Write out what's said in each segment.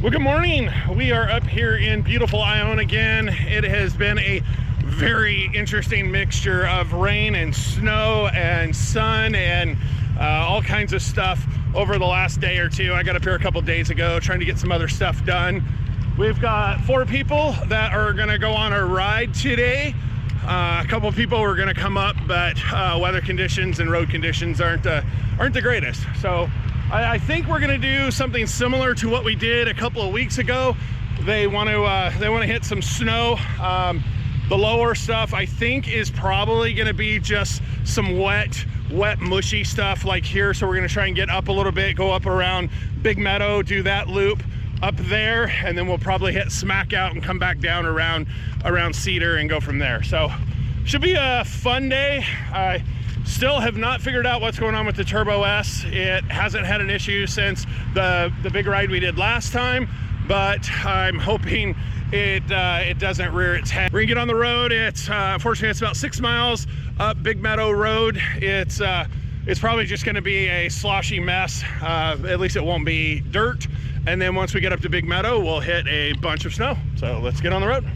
Well, good morning. We are up here in beautiful Ione again. It has been a very interesting mixture of rain and snow and sun and all kinds of stuff over the last day or two. I got up here a couple days ago trying to get some other stuff done. We've got 4 people that are going to go on a ride today. A couple people are going to come up, but weather conditions and road conditions aren't the greatest. So I think we're going to do something similar to what we did a couple of weeks ago. They want to hit some snow. The lower stuff I think is probably going to be just some wet mushy stuff like here. So we're going to try and get up a little bit, go up around Big Meadow, do that loop up there, and then we'll probably hit smack out and come back down around Cedar and go from there. So should be a fun day. I still have not figured out what's going on with the Turbo S. It hasn't had an issue since the big ride we did last time, but I'm hoping it doesn't rear its head. We're gonna get on the road. It's unfortunately it's about 6 miles up Big Meadow Road. It's probably just gonna be a sloshy mess. At least it won't be dirt. And then once we get up to Big Meadow, we'll hit a bunch of snow. So let's get on the road.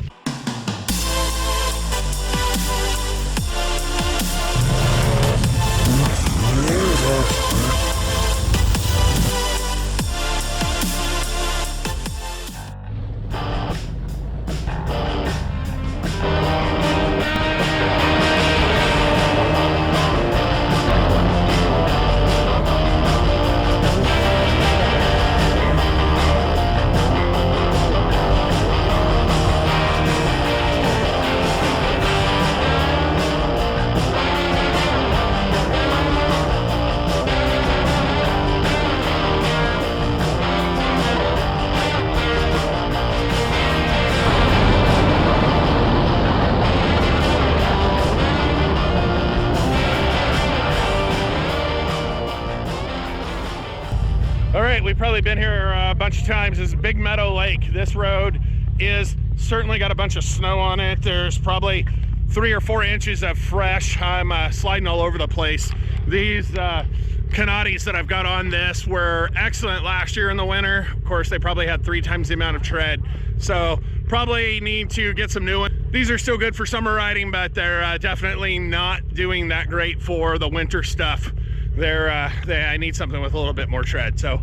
We've probably been here a bunch of times. This is Big Meadow Lake. This road is certainly got a bunch of snow on it. There's probably 3 or 4 inches of fresh. I'm sliding all over the place. These Canatis that I've got on this were excellent last year in the winter. Of course, they probably had 3 times the amount of tread. So probably need to get some new ones. These are still good for summer riding, but they're definitely not doing that great for the winter stuff. I need something with a little bit more tread. So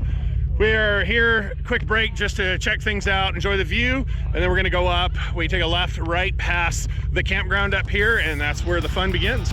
we're here, quick break just to check things out, enjoy the view, and then we're gonna go up. We take a left right past the campground up here, and that's where the fun begins.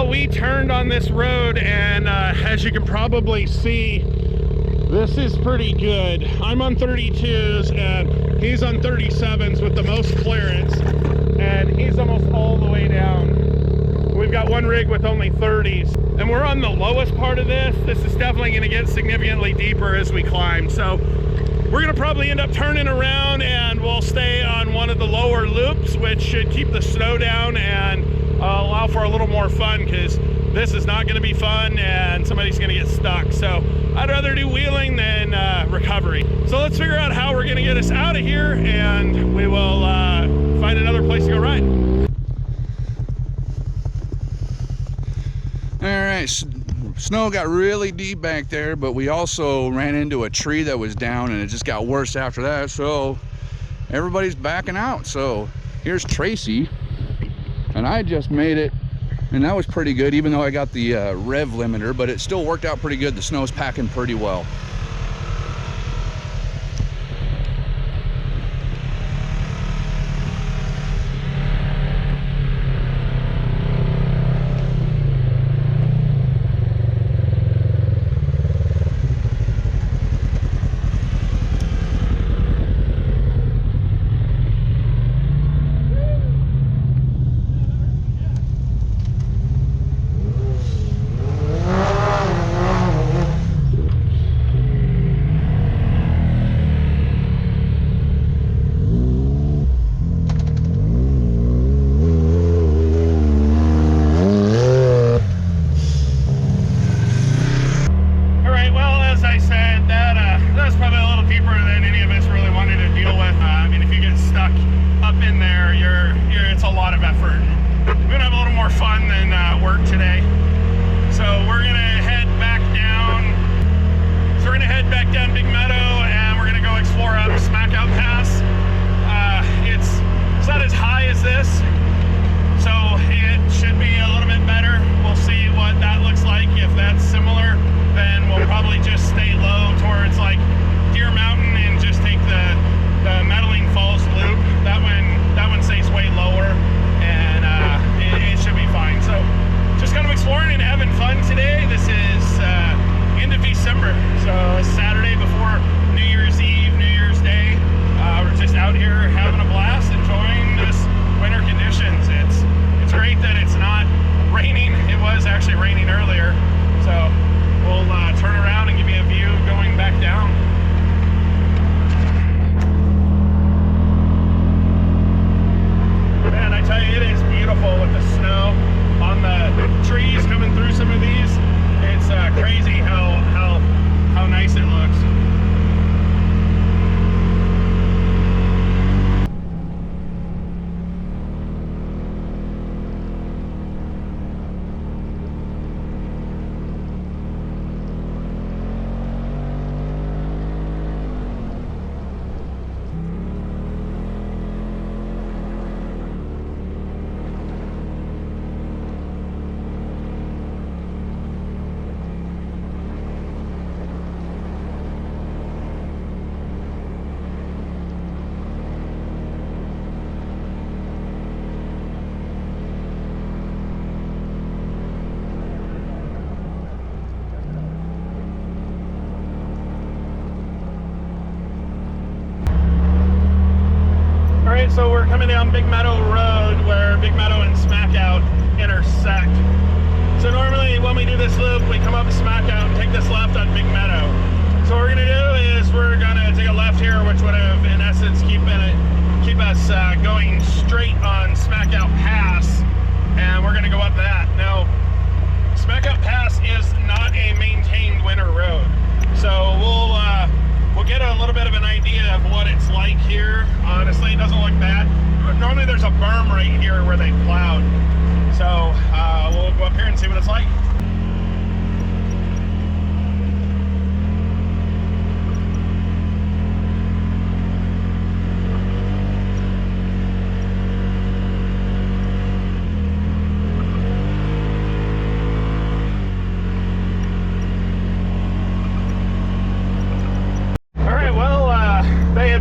We turned on this road, and as you can probably see, this is pretty good. I'm on 32s and he's on 37s with the most clearance, and he's almost all the way down. We've got one rig with only 30s, and we're on the lowest part of this. This is definitely going to get significantly deeper as we climb. So we're gonna probably end up turning around and we'll stay on one of the lower loops, which should keep the snow down and allow for a little more fun, because this is not gonna be fun and somebody's gonna get stuck. So I'd rather do wheeling than recovery. So let's figure out how we're gonna get us out of here, and we will find another place to go ride. All right, snow got really deep back there, but we also ran into a tree that was down, and it just got worse after that. So everybody's backing out. So here's Tracy, and I just made it, and that was pretty good, even though I got the rev limiter, but it still worked out pretty good. The snow's packing pretty well. So we're coming down Big Meadow Road, where Big Meadow and Smackout intersect. So normally when we do this loop, we come up Smackout and take this left on Big Meadow. So what we're gonna do is we're gonna take a left here, which would have in essence keep us going straight on Smackout Pass, and we're gonna go up that. Now, Smackout Pass is not a maintained winter road, so we'll get a little bit of an idea of what it's like here. Honestly, it doesn't look bad. Normally there's a berm right here where they plowed. So we'll go up here and see what it's like.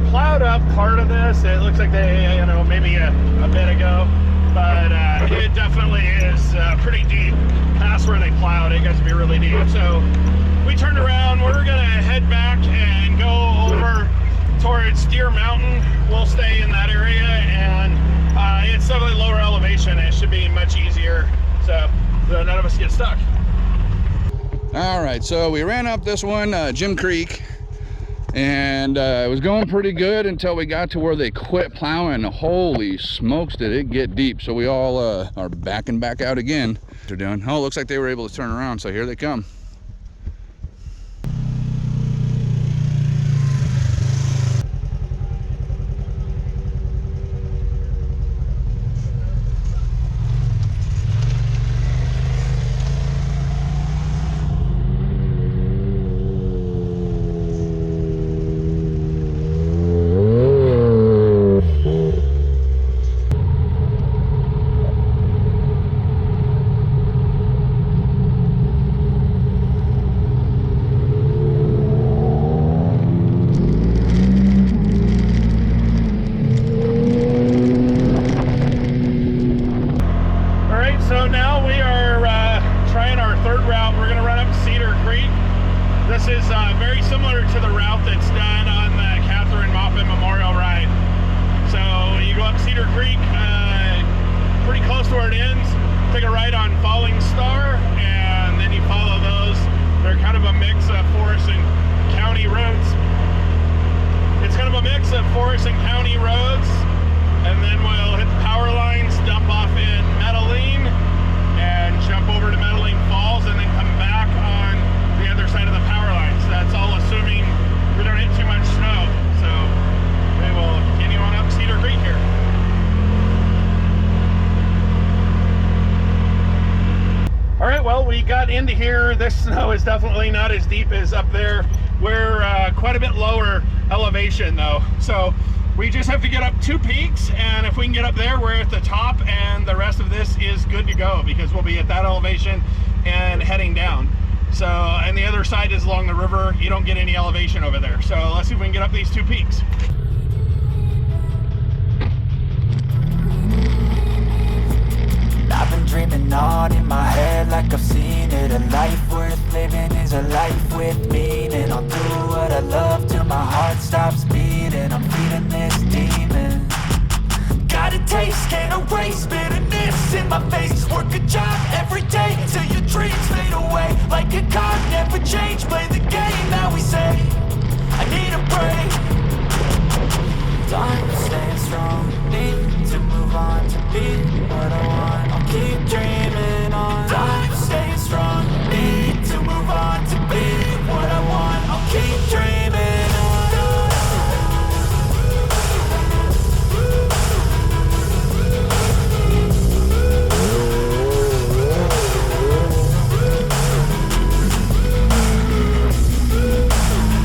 Plowed up part of this. It looks like they, maybe a bit ago, but it definitely is pretty deep. Past where they plowed, it gets to be really deep. So we turned around. We're gonna head back and go over towards Deer Mountain. We'll stay in that area, and it's definitely lower elevation. It should be much easier, so none of us get stuck. All right, so we ran up this one, Jim Creek. And it was going pretty good until we got to where they quit plowing. Holy smokes, did it get deep. So we all are backing back out again. They're doing, oh, looks like they were able to turn around, so here they come. So now we are trying our third route. We're going to run up Cedar Creek. This is very similar to the route that's done on the Catherine Moffett Memorial Ride. So you go up Cedar Creek, pretty close to where it ends, take a right on Falling Star, and then you follow those. They're kind of a mix of forest and county roads. It's kind of a mix of forest and county roads, and then we'll hit the power lines, dump off in Metalline, and jump over to Metalline Falls, and then come back on the other side of the power lines. That's all assuming we don't hit too much snow. So we will continue on up Cedar Creek here. All right, well, we got into here. This snow is definitely not as deep as up there. We're quite a bit lower elevation though. So we just have to get up 2 peaks, and if we can get up there, we're at the top, and the rest of this is good to go because we'll be at that elevation and heading down. So, and the other side is along the river. You don't get any elevation over there. So let's see if we can get up these 2 peaks. I've been dreaming on in my head like I've seen it. A life worth living is a life with meaning. I'll do what I love till my heart stops beating. I'm feeding this demon. Got a taste, can't erase bitterness in my face. Work a job every day till your dreams fade away. Like a card, never change, play the game that we say. I need a break. Time staying strong, need to move on to be what I want. I'll keep dreaming on. Time staying strong, need to move on to be what I want. I'll keep dreaming on.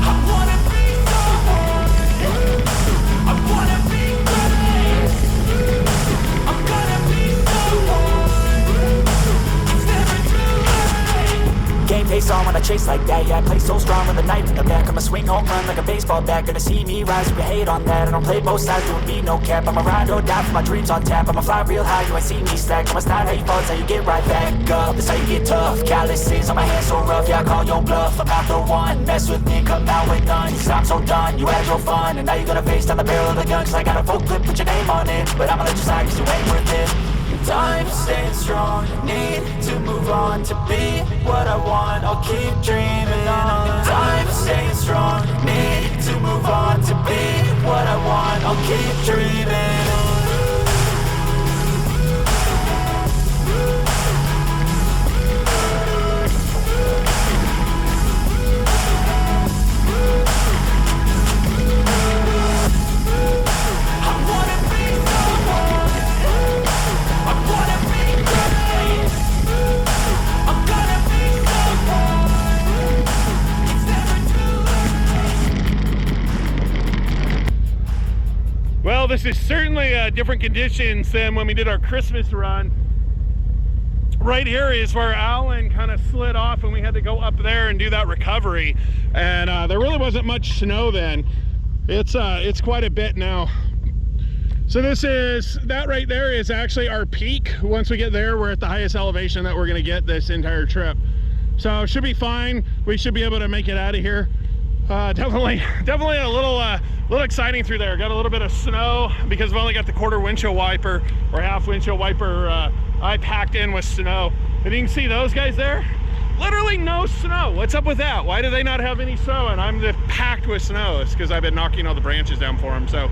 I wanna be someone. I wanna be great. I'm gonna be someone. It's never too late. Game face on when I chase like that. Yeah, I play so strong with a knife in the back. I'ma swing home run like a baseball bat. Gonna see me rise if you hate on that. I don't play both sides, doing me no cap. I'ma ride or die for my dreams on tap. I'ma fly real high, you ain't see me slack. I'ma start how you fall, it's how you get right back up. That's how you get tough. Calluses on my hands so rough, yeah, I call your bluff. I'm not the one, mess with me, come out with none. Cause I'm so done, you had your fun, and now you gonna face down the barrel of the gun. Cause I got a full clip, put your name on it. But I'ma let you slide cause you ain't worth it. Time staying strong, need to move on to be what I want. I'll keep dreaming on. Time staying strong, need to move on to be what I want. I'll keep dreaming on. Well, this is certainly different conditions than when we did our Christmas run. Right here is where Alan kind of slid off and we had to go up there and do that recovery. And there really wasn't much snow then. It's quite a bit now. So that right there is actually our peak. Once we get there, we're at the highest elevation that we're gonna get this entire trip. So it should be fine. We should be able to make it out of here. Definitely a little exciting through there. Got a little bit of snow because I've only got the quarter windshield wiper or half windshield wiper I packed in with snow. And you can see those guys there. literally no snow. What's up with that? Why do they not have any snow? And I'm just packed with snow. It's because I've been knocking all the branches down for them. So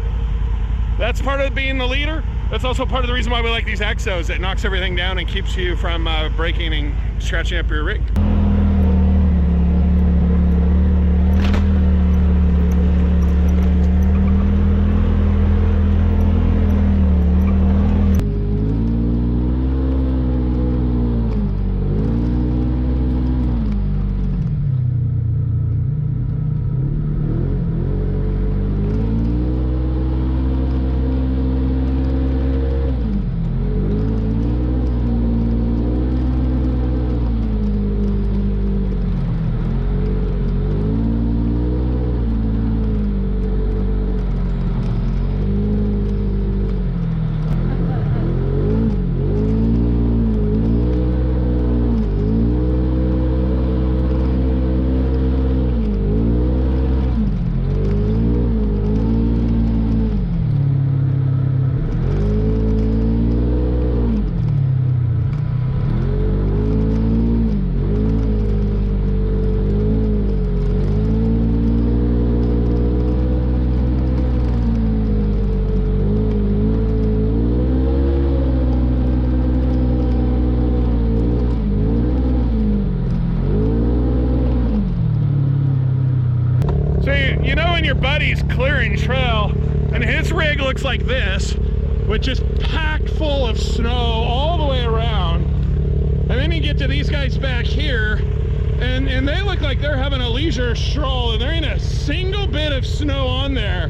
that's part of being the leader. That's also part of the reason why we like these Exos. It knocks everything down and keeps you from breaking and scratching up your rig. You know when your buddy's clearing trail and his rig looks like this, which is packed full of snow all the way around, and then you get to these guys back here and they look like they're having a leisure stroll and there ain't a single bit of snow on there.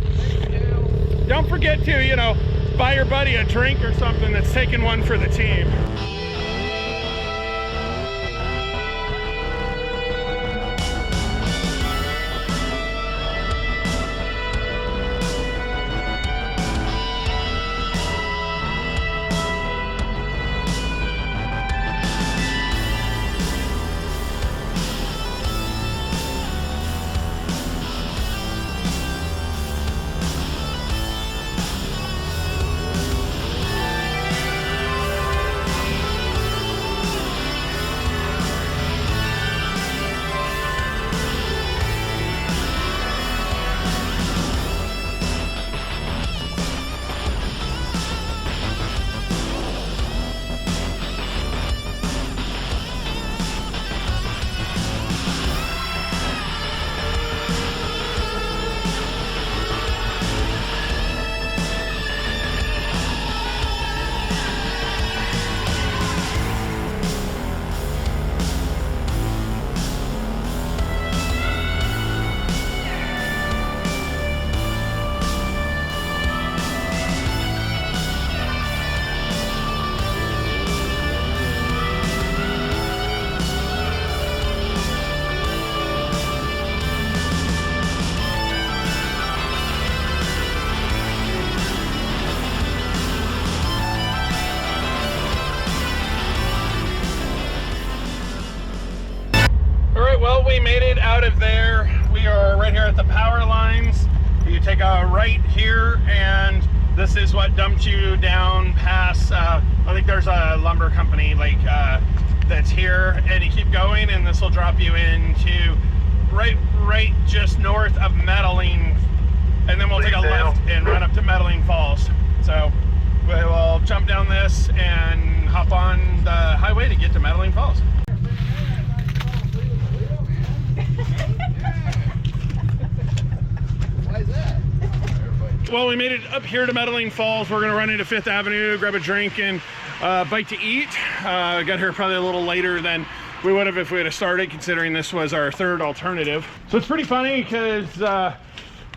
Don't forget to, you know, buy your buddy a drink or something that's taking one for the team. Well, we made it out of there. We are right here at the power lines. You take a right here, and this is what dumped you down past, I think there's a lumber company like that's here, and you keep going, and this will drop you into right just north of Metalline, and then we'll take a left and run up to Metalline Falls. So we will jump down this and hop on the highway to get to Metalline Falls. Well, we made it up here to Meadowlane Falls. We're gonna run into 5th Avenue, grab a drink and bite to eat. Got here probably a little later than we would have if we would have started, considering this was our third alternative. So it's pretty funny because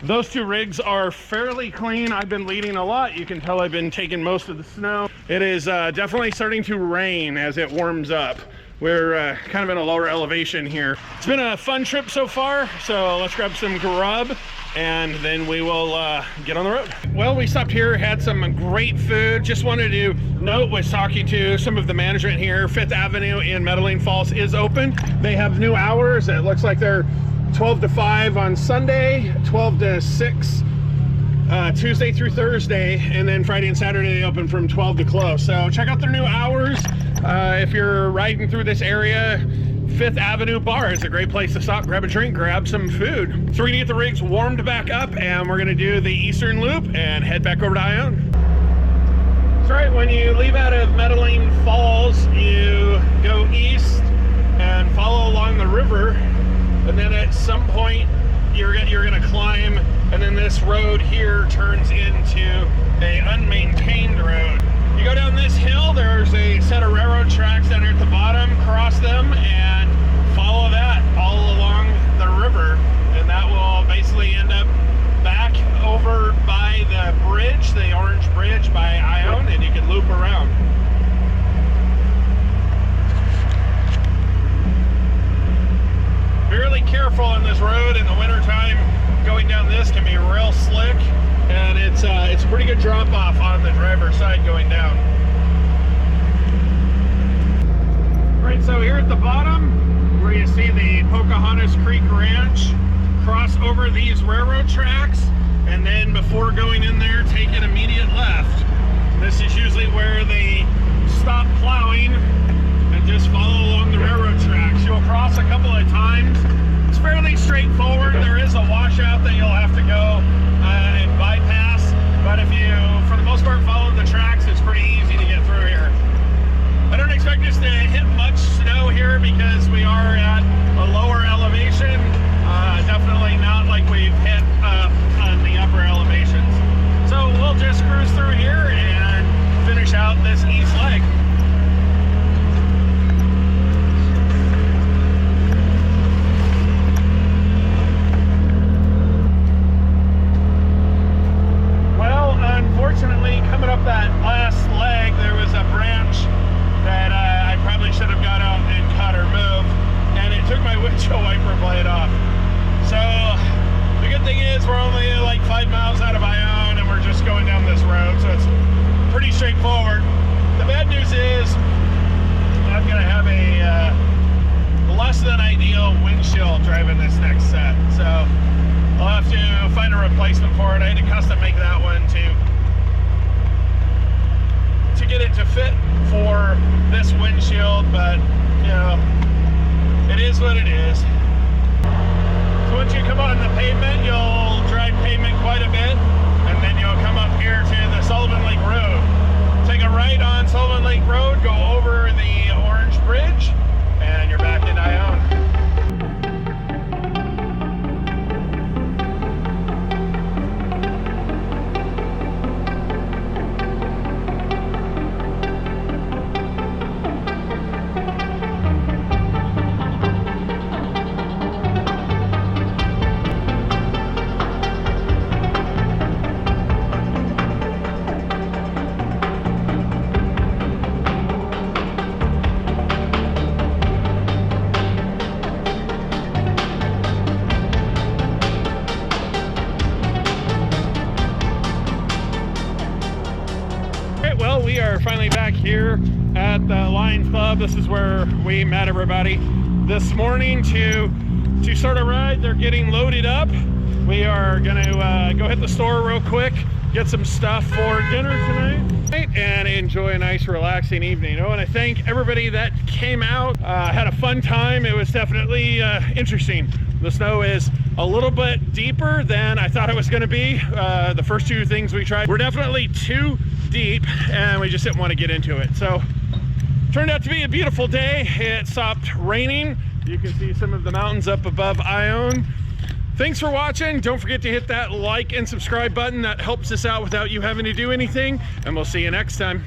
those two rigs are fairly clean. I've been leading a lot. You can tell I've been taking most of the snow. It is definitely starting to rain as it warms up. We're kind of in a lower elevation here. It's been a fun trip so far, so let's grab some grub and then we will get on the road. Well, we stopped here, had some great food. Just wanted to note, was talking to some of the management here, 5th Avenue in Meadowlane Falls is open. They have new hours. It looks like they're 12 to 5 on Sunday, 12 to 6 Tuesday through Thursday, and then Friday and Saturday they open from 12 to close. So check out their new hours. If you're riding through this area, Fifth Avenue Bar is a great place to stop, grab a drink, grab some food. So we're gonna get the rigs warmed back up and we're gonna do the Eastern Loop and head back over to Ione. That's right, when you leave out of Metalline Falls, you go east and follow along the river, and then at some point you're gonna climb, and then this road here turns into a unmaintained road. You go down this hill, there's a set of railroad tracks down here at the bottom, cross them and follow that all along the river, and that will basically end up back over by the bridge, the orange bridge by Ione, and you can loop around. Be really careful in this road in the wintertime. Going down this can be real slick, and it's a pretty good drop off on the driver's side going down. Right, so here at the bottom, where you see the Pocahontas Creek Ranch, cross over these railroad tracks, and then before going in there, take an immediate left. This is usually where they stop plowing and just follow along the railroad tracks. You'll cross a couple of times. It's fairly straightforward. There is a washout that you'll have to go and bypass, but if you, for the most part, follow the tracks, it's pretty easy to get through here. I don't expect us to hit much snow here because we are at a lower elevation. Definitely not like we've hit on the upper elevations. So we'll just cruise through here and finish out this east leg. Well, unfortunately, coming up that last leg, there was a branch that I probably should have got out and cut or moved, and it took my windshield wiper blade off. So the good thing is we're only like 5 miles out of Ione, and we're just going down this road, so it's pretty straightforward. The bad news is I'm gonna have a less than ideal windshield driving this next set, so I'll have to find a replacement for it. I had to custom make that one to get it to fit for this windshield, but you know, it is what it is. So once you come on the pavement, you'll drive pavement quite a bit, and then you'll come up here to the Sullivan Lake Road. Take a right on Sullivan Lake Road, go over the orange bridge, and you're back in Ione. We are finally back here at the Lions Club. This is where we met everybody this morning to start a ride. They're getting loaded up. We are gonna go hit the store real quick, get some stuff for dinner tonight, and enjoy a nice relaxing evening. Oh, and I thank everybody that came out, had a fun time. It was definitely interesting. The snow is a little bit deeper than I thought it was gonna be. The first two things we tried were definitely too deep, and we just didn't want to get into it. So turned out to be a beautiful day. It stopped raining. You can see some of the mountains up above Ione. Thanks for watching. Don't forget to hit that like and subscribe button. That helps us out without you having to do anything, and we'll see you next time.